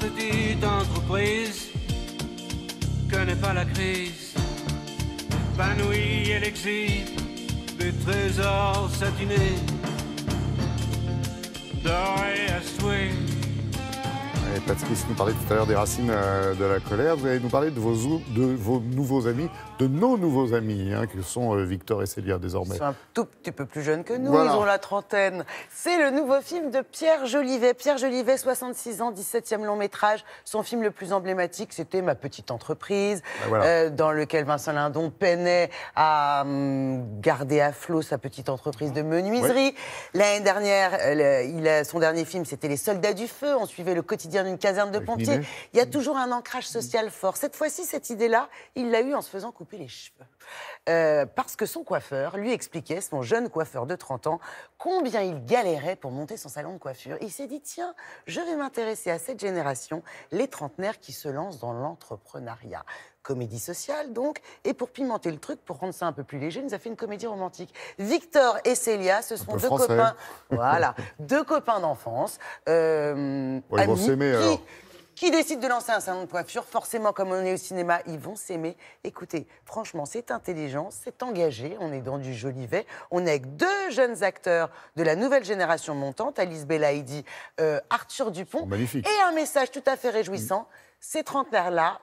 petite entreprise connaît pas la crise. Épanouie, elle exhibe des trésors satinés, dorés à souhait. Et Patrice nous parlait tout à l'heure des racines de la colère. Vous allez nous parler de vos nouveaux amis, de nos nouveaux amis, hein, que sont Victor et Célia désormais. Ils sont un tout petit peu plus jeunes que nous, Voilà. Ils ont la trentaine. C'est le nouveau film de Pierre Jolivet. Pierre Jolivet, 66 ans, 17e long métrage. Son film le plus emblématique, c'était Ma petite entreprise, voilà. dans lequel Vincent Lindon peinait à garder à flot sa petite entreprise de menuiserie. L'année dernière, son dernier film, c'était Les Soldats du Feu. On suivait le quotidien d'une caserne de Avec pompiers. Ninet. Il y a toujours un ancrage social fort. Cette fois-ci, cette idée-là, il l'a eue en se faisant couper les cheveux. Parce que son coiffeur lui expliquait, son jeune coiffeur de 30 ans, combien il galérait pour monter son salon de coiffure. Il s'est dit, tiens, je vais m'intéresser à cette génération, les trentenaires qui se lancent dans l'entrepreneuriat. Comédie sociale, donc. Et pour pimenter le truc, pour rendre ça un peu plus léger, il nous a fait une comédie romantique. Victor et Célia, ce sont deux français. copains. Voilà, deux copains d'enfance. Ils vont s'aimer, alors. Qui décident de lancer un salon de coiffure. Forcément, comme on est au cinéma, ils vont s'aimer. Écoutez, franchement, c'est intelligent, c'est engagé. On est dans du Jolivet. On est avec deux jeunes acteurs de la nouvelle génération montante, Alice Belaïdi, Arthur Dupont. Magnifique. Et un message tout à fait réjouissant. Ces trentenaires-là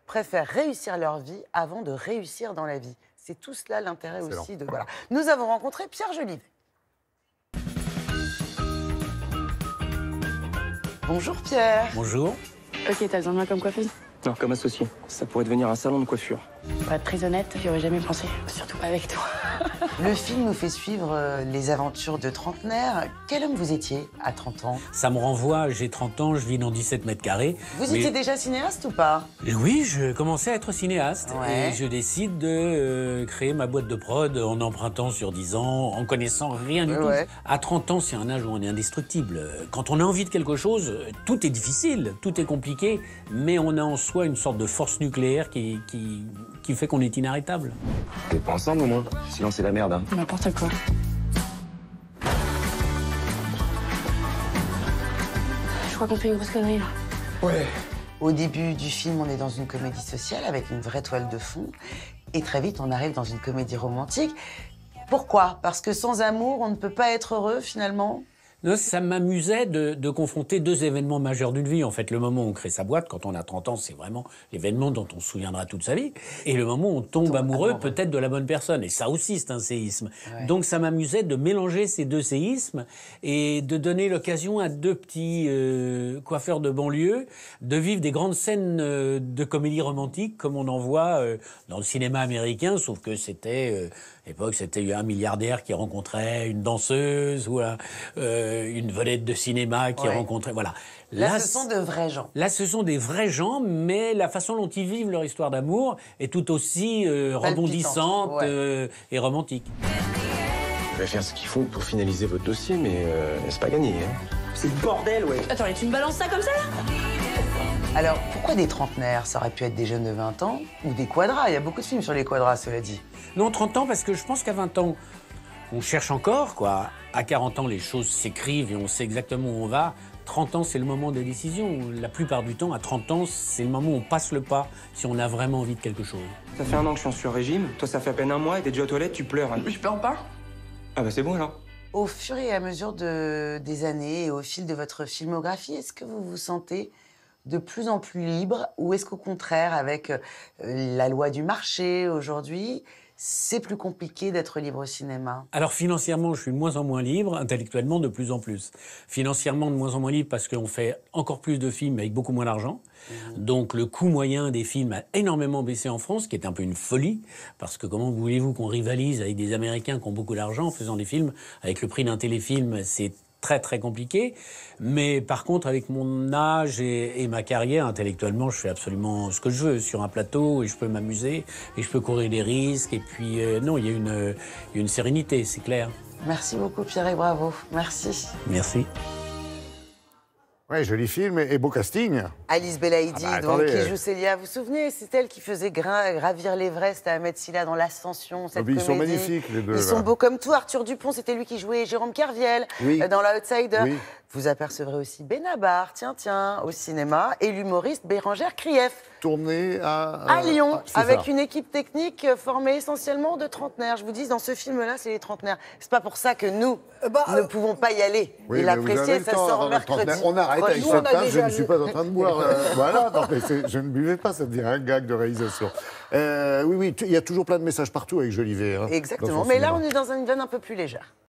préfèrent réussir leur vie avant de réussir dans la vie. C'est tout cela l'intérêt Excellent. aussi de... Voilà. Nous avons rencontré Pierre Jolivet. Bonjour Pierre. Bonjour. Ok, t'as besoin de moi comme coiffeuse? Non, comme associé. Ça pourrait devenir un salon de coiffure. Pour être très honnête, j'y aurais jamais pensé. Surtout pas avec toi. Le film nous fait suivre les aventures de trentenaires. Quel homme vous étiez à 30 ans? Ça me renvoie, j'ai 30 ans, je vis dans 17 mètres carrés. Vous mais- étiez déjà cinéaste ou pas? Oui, je commençais à être cinéaste Ouais. et je décide de créer ma boîte de prod en empruntant sur 10 ans, en connaissant rien du Ouais. tout. À 30 ans, c'est un âge où on est indestructible. Quand on a envie de quelque chose, tout est difficile, tout est compliqué, mais on a en soi une sorte de force nucléaire qui fait qu'on est inarrêtable. T'es pas ensemble au moins? Sinon c'est la merde, hein. N'importe quoi. Je crois qu'on fait une grosse connerie là. Ouais. Au début du film, on est dans une comédie sociale avec une vraie toile de fond. Et très vite, on arrive dans une comédie romantique. Pourquoi? Parce que sans amour, on ne peut pas être heureux finalement? Non, ça m'amusait de confronter deux événements majeurs d'une vie. En fait, le moment où on crée sa boîte, quand on a 30 ans, c'est vraiment l'événement dont on se souviendra toute sa vie. Et le moment où on tombe amoureux, peut-être de la bonne personne. Et ça aussi, c'est un séisme. Ouais. Donc ça m'amusait de mélanger ces deux séismes et de donner l'occasion à deux petits coiffeurs de banlieue de vivre des grandes scènes de comédie romantique comme on en voit dans le cinéma américain, sauf que c'était... à l'époque, c'était un milliardaire qui rencontrait une danseuse ou une vedette de cinéma qui Ouais. rencontrait... Voilà. Là, ce sont de vrais gens. Là, ce sont des vrais gens, mais la façon dont ils vivent leur histoire d'amour est tout aussi rebondissante ouais. et romantique. Je vais faire ce qu'il faut pour finaliser votre dossier, mais c'est pas gagné, hein. C'est le bordel, ouais. Attends, et tu me balances ça comme ça là? Alors, pourquoi des trentenaires? Ça aurait pu être des jeunes de 20 ans ou des quadras. Il y a beaucoup de films sur les quadras, cela dit. Non, 30 ans, parce que je pense qu'à 20 ans, on cherche encore, quoi. À 40 ans, les choses s'écrivent et on sait exactement où on va. 30 ans, c'est le moment des décisions. La plupart du temps, à 30 ans, c'est le moment où on passe le pas si on a vraiment envie de quelque chose. Ça fait 1 an que je suis sur régime. Toi, ça fait à peine 1 mois et t'es déjà aux toilettes, tu pleures. Hein. Je pleure pas. Ah bah c'est bon alors. Au fur et à mesure des années et au fil de votre filmographie, est-ce que vous vous sentez de plus en plus libre ou est-ce qu'au contraire, avec la loi du marché aujourd'hui, c'est plus compliqué d'être libre au cinéma? Alors financièrement, je suis de moins en moins libre, intellectuellement de plus en plus. Financièrement de moins en moins libre parce qu'on fait encore plus de films avec beaucoup moins d'argent. Donc le coût moyen des films a énormément baissé en France, ce qui est un peu une folie, parce que comment voulez-vous qu'on rivalise avec des Américains qui ont beaucoup d'argent en faisant des films avec le prix d'un téléfilm, c'est très très compliqué, mais par contre avec mon âge et ma carrière, intellectuellement je fais absolument ce que je veux sur un plateau et je peux m'amuser et je peux courir des risques et puis non, il y a une sérénité, c'est clair. Merci beaucoup Pierre et bravo, merci. Merci. Ouais, joli film et beau casting. Alice Belaïdi, Ah bah, donc, attendez. qui joue Célia, vous vous souvenez, c'est elle qui faisait gravir l'Everest à Ahmed Silla dans l'Ascension, cette Ils sont comédie. magnifiques les deux. Ils sont beaux comme tout. Arthur Dupont, c'était lui qui jouait Jérôme Kerviel Oui. dans l'Outsider. Oui. Vous apercevrez aussi Benabar, tiens, au cinéma, et l'humoriste Bérangère Krief. Tourné À Lyon, c'est avec ça. une équipe technique formée essentiellement de trentenaires. Je vous dis, dans ce film-là, c'est les trentenaires. C'est pas pour ça que nous ne pouvons pas y aller. Oui, Et mais vous avez l'apprécier, le ça temps sort avant le mercredi. trentenaire. On arrête à Nous, 17 on a ans, je déjà ne suis pas en train de boire. Voilà, non, mais je ne buvais pas, ça devient un gag de réalisation. Oui, il y a toujours plein de messages partout avec Jolivet. Hein, Exactement. dans son Mais là, cinéma. on est dans une veine un peu plus légère.